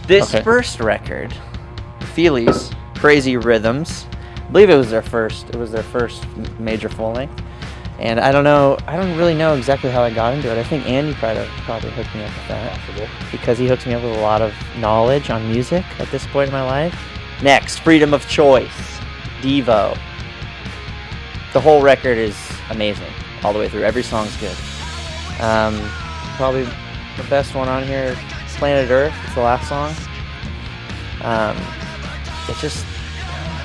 This first record, Feelies, Crazy Rhythms, I believe it was their first major full length. And I don't really know exactly how I got into it. I think Andy probably hooked me up with that. Because he hooks me up with a lot of knowledge on music at this point in my life. Next, Freedom of Choice, Devo. The whole record is amazing, all the way through. Every song's good. Probably the best one on here, Planet Earth. It's the last song.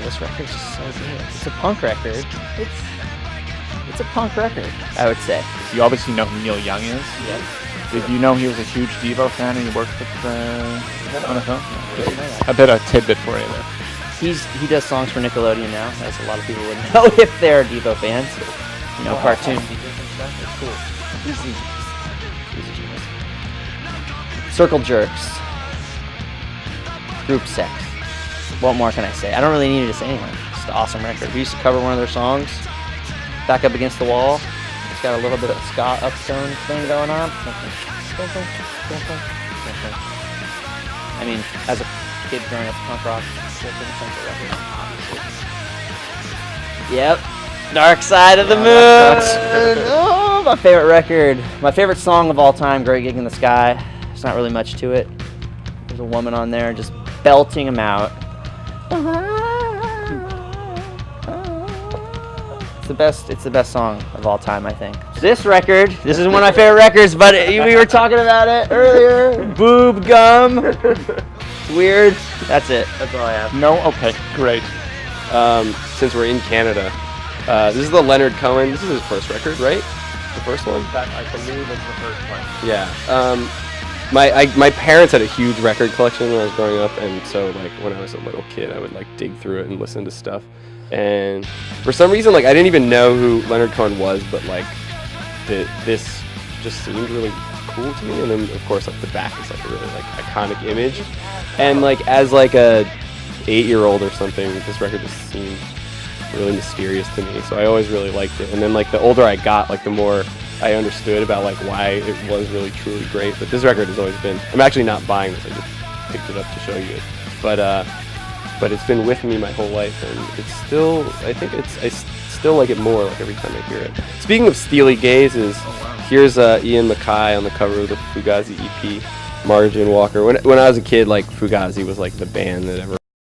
This record's just so good. It's a punk record. It's a punk record, I would say. You obviously know who Neil Young is. Yep. Did you know he was a huge Devo fan and he worked with on the film? A bit of tidbit for you there. He does songs for Nickelodeon now, as a lot of people wouldn't know if they're Devo fans. You know, cartoons. It's cool. He's a genius. Circle Jerks. Group Sex. What more can I say? I don't really need to say anything. It's an awesome record. We used to cover one of their songs, Back Up Against the Wall. It's got a little bit of ska uptone thing going on. I mean, as a kid growing up punk rock, yep. Dark Side of the Moon. Oh, my favorite record. My favorite song of all time, Great Gig in the Sky. There's not really much to it. There's a woman on there just belting them out. It's the best song of all time, I think. This record, this is one of my favorite records, but we were talking about it earlier. Boob Gum. It's weird. That's it. That's all I have. No? Okay, great. Since we're in Canada, this is the Leonard Cohen. This is his first record, right? The first one? That, I believe, is the first one. Yeah. My parents had a huge record collection when I was growing up, and so like when I was a little kid, I would like dig through it and listen to stuff. And for some reason, like I didn't even know who Leonard Cohen was, but like this just seemed really cool to me. And then of course, like the back is like a really like iconic image. And like as like a 8-year-old or something, this record just seemed really mysterious to me. So I always really liked it. And then like the older I got, like the more I understood about like why it was really truly great. But this record has always been. I'm actually not buying this. I just picked it up to show you it. But it's been with me my whole life, and it's still. I think I still like it more like every time I hear it. Speaking of Steely Gazes, here's Ian MacKaye on the cover of the Fugazi EP, Margin Walker. When I was a kid, like Fugazi was like the band that